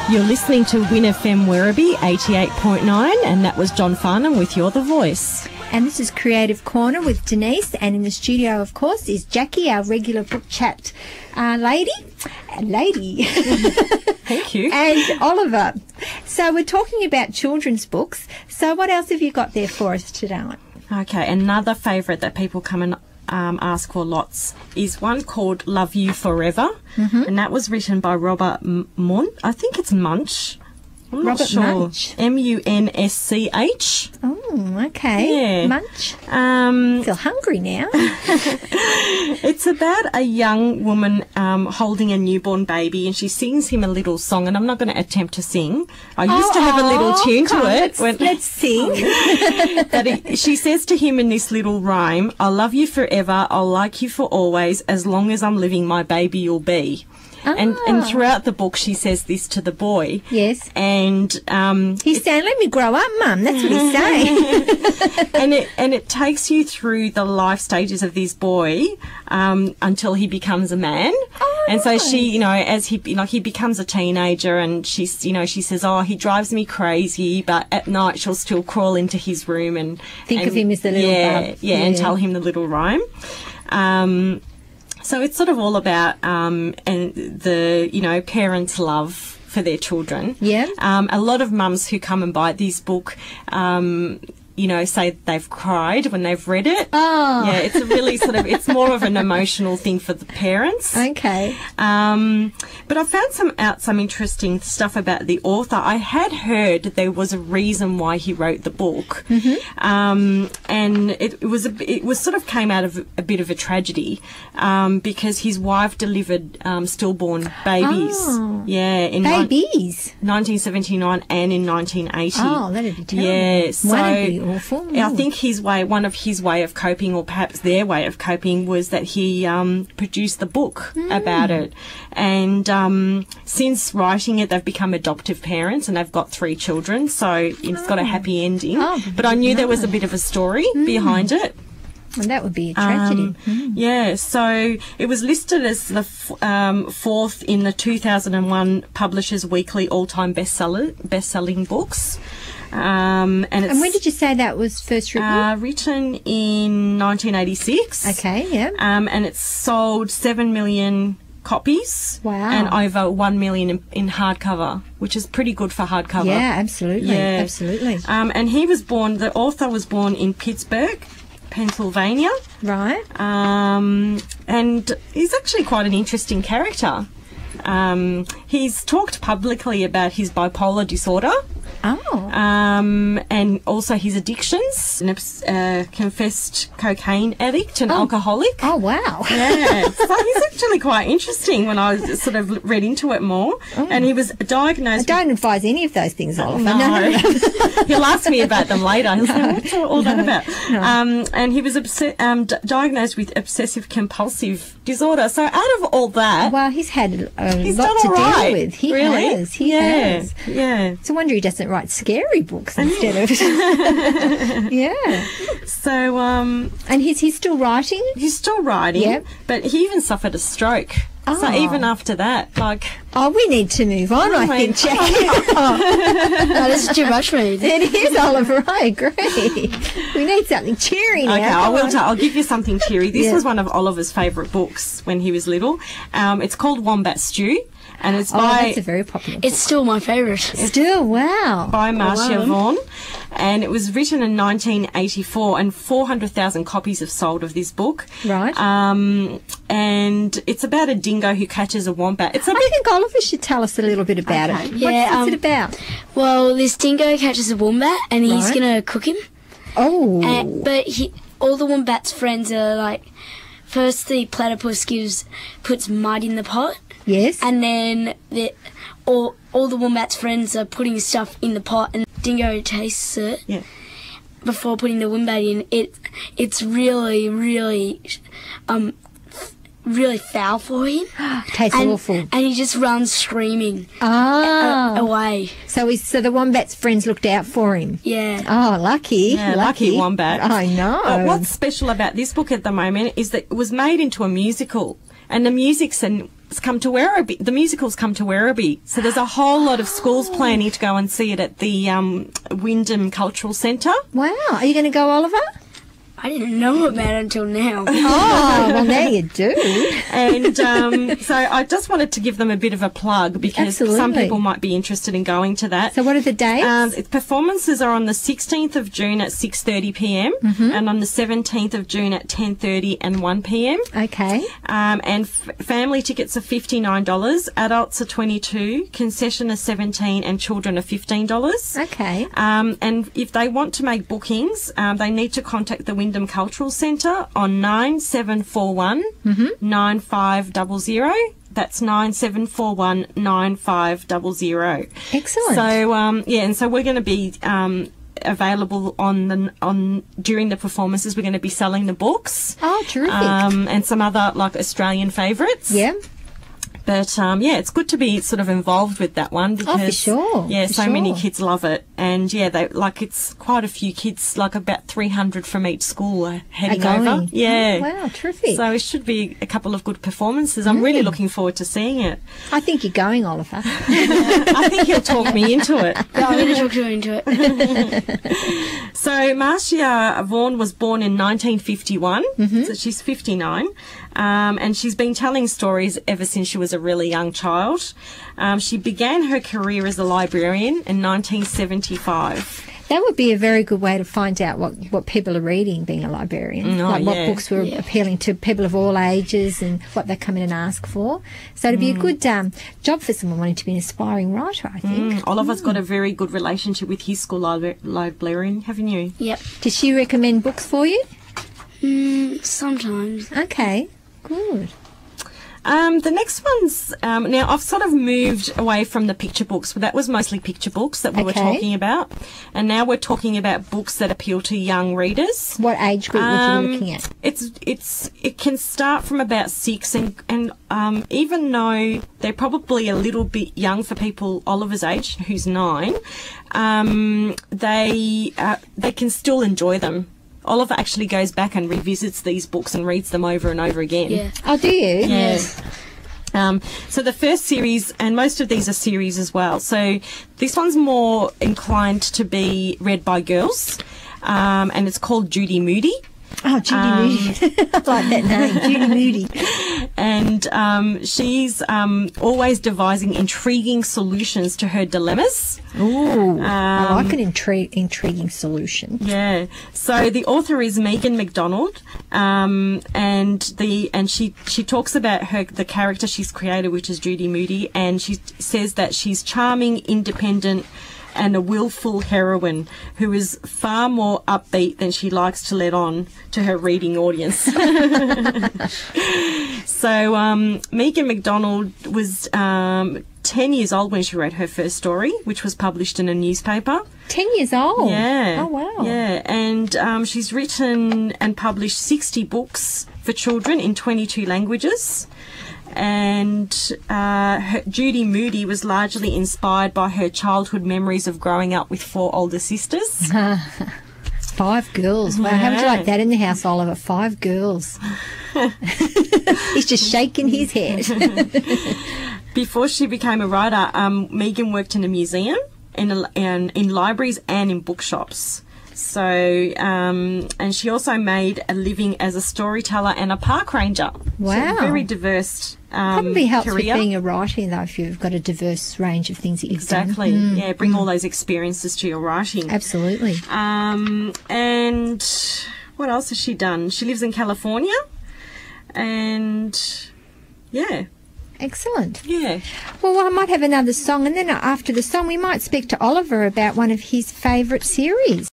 You're listening to Win FM Werribee 88.9, and that was John Farnham with You're the Voice. And this is Creative Corner with Denise, and in the studio, of course, is Jackie, our regular book chat lady. Thank you. And Oliver. So we're talking about children's books. So what else have you got there for us today? Okay, another favourite that people come and ask for lots is one called Love You Forever, and that was written by Robert Munsch. I think it's Munsch. I'm not Robert sure. Munsch. M-U-N-S-C-H. Oh, okay. Yeah. Munch. I feel hungry now. It's about a young woman holding a newborn baby, and she sings him a little song, and I'm not going to attempt to sing. I used to have a little tune to it. Let's sing. But she says to him in this little rhyme, "I'll love you forever, I'll like you for always, as long as I'm living, my baby you'll be." And throughout the book, she says this to the boy. Yes. And he's saying, "Let me grow up, Mum." That's what he's saying. and it takes you through the life stages of this boy until he becomes a man. Oh, and so she, as he becomes a teenager, and she says, "Oh, he drives me crazy," but at night she'll still crawl into his room and think of him as the little bub. Yeah, and tell him the little rhyme. So it's sort of all about the parents' love for their children. Yeah. A lot of mums who come and buy this book, say they've cried when they've read it. Oh. Yeah, it's a really it's more of an emotional thing for the parents. Okay. But I found some interesting stuff about the author. I had heard that there was a reason why he wrote the book, and it was sort of came out of a bit of a tragedy, because his wife delivered stillborn babies. Oh. Yeah, in babies. 1979 and in 1980. Oh, that'd be terrible. Yeah, so that'd be awful. I think one of his way of coping, or perhaps their way of coping, was that he produced the book about it. And since writing it, they've become adoptive parents, and they've got 3 children. So it's got a happy ending. Oh, but I knew there was a bit of a story behind it. And that would be a tragedy. Yeah, so it was listed as the 4th in the 2001 Publishers Weekly all-time best-selling books. And when did you say that was first written? Written in 1986. Okay, yeah. And it's sold 7 million copies. Wow. And over 1 million in hardcover, which is pretty good for hardcover. Yeah, absolutely. Yeah. Absolutely. And the author was born in Pittsburgh, Pennsylvania. Right. And he's actually quite an interesting character. He's talked publicly about his bipolar disorder. Oh. And also his addictions. Confessed cocaine addict and alcoholic. Oh, wow. Yeah. So he's actually quite interesting when I sort of read into it more. Oh. And he was diagnosed. I don't advise any of those things, Oliver. No. He'll ask me about them later. He'll say, "What's all that about?" No. And he was diagnosed with obsessive compulsive disorder. So out of all that, well, he's had a lot to deal with. He has. He has. Yeah. It's a wonder he doesn't write scary books instead of. Yeah. So and he's still writing. He's still writing. Yep. But he even suffered a stroke. Oh. So even after that, we need to move on. I think, Jackie. No, this is too much for me. It is, Oliver. I agree. We need something cheery now. Okay, I'll give you something cheery. This was one of Oliver's favourite books when he was little. It's called Wombat Stew. And it's that's a very popular book. It's still my favourite. Still, wow. By Marcia Vaughn. And it was written in 1984, and 400,000 copies have sold of this book. Right. And it's about a dingo who catches a wombat. I think Oliver should tell us a little bit about it. Yeah, what's it about? Well, this dingo catches a wombat, and he's going to cook him. Oh. But all the wombat's friends are like, first the platypus puts mud in the pot. Yes. And then all the wombat's friends are putting stuff in the pot, and dingo tastes it before putting the wombat in. It's really, really really foul for him. Tastes awful. And he just runs screaming away. So the wombat's friends looked out for him. Yeah. Oh, lucky. Yeah, lucky wombat. I know. But what's special about this book at the moment is that it was made into a musical. And the music's come to Werribee. The musical's come to Werribee. So there's a whole lot of schools planning to go and see it at the Wyndham Cultural Centre. Wow. Are you going to go, Oliver? I didn't know about it until now. Oh, well, now you do. And so I just wanted to give them a bit of a plug because Absolutely. some people might be interested in going to that. So what are the dates? Performances are on the 16th of June at 6:30 p.m. and on the 17th of June at 10:30 and 1 p.m. Okay. And family tickets are $59, adults are $22, concession is $17, and children are $15. Okay. And if they want to make bookings, they need to contact the Wyndham Cultural Centre on 9741 9500. That's 9741 9500. Excellent. So and so we're going to be available during the performances. We're going to be selling the books. Oh, terrific. And some other like Australian favourites. Yeah. But it's good to be sort of involved with that one because for sure. Yeah, for so sure. many kids love it, and it's quite a few kids, like about 300 from each school are heading Are going. over. Yeah, Oh, wow, terrific. so it should be a couple of good performances. I'm really looking forward to seeing it. I think you're going, Oliver. I think he'll talk me into it. Yeah, I'm going to talk you into it. So Marcia Vaughan was born in 1951, so she's 59. And she's been telling stories ever since she was a really young child. She began her career as a librarian in 1975. That would be a very good way to find out what people are reading, being a librarian. What books were appealing to people of all ages and what they come in and ask for. So it'd be a good job for someone wanting to be an aspiring writer, I think. Oliver's got a very good relationship with his school librarian, haven't you? Yep. Does she recommend books for you? Sometimes. Okay, good. The next one's, now I've sort of moved away from the picture books, but that was mostly picture books that we were talking about. And now we're talking about books that appeal to young readers. What age group would you be looking at? It can start from about 6 and even though they're probably a little bit young for people Oliver's age, who's 9, they can still enjoy them. Oliver actually goes back and revisits these books and reads them over and over again. Yeah. Oh, do you? Yes. So the first series, and most of these are series as well. So this one's more inclined to be read by girls, and it's called Judy Moody. Oh, Judy Moody. I like that name, Judy Moody. And she's always devising intriguing solutions to her dilemmas. Ooh, I like an intriguing solution. Yeah. So the author is Megan McDonald, and she talks about the character she's created, which is Judy Moody, and she says that she's charming, independent, and a willful heroine who is far more upbeat than she likes to let on to her reading audience. So Megan McDonald was 10 years old when she wrote her first story, which was published in a newspaper. 10 years old? Yeah. Oh, wow. Yeah, and she's written and published 60 books for children in 22 languages. And Judy Moody was largely inspired by her childhood memories of growing up with 4 older sisters. 5 girls. Wow, how would you like that in the house, Oliver? 5 girls. He's just shaking his head. Before she became a writer, Megan worked in a museum, in libraries and in bookshops. So, and she also made a living as a storyteller and a park ranger. Wow. So very diverse Probably helps career. with being a writer, though, if you've got a diverse range of things that you've Exactly. done. Yeah, bring all those experiences to your writing. Absolutely. And what else has she done? She lives in California. And, yeah. Excellent. Yeah. Well, I might have another song, and then after the song, we might speak to Oliver about one of his favourite series.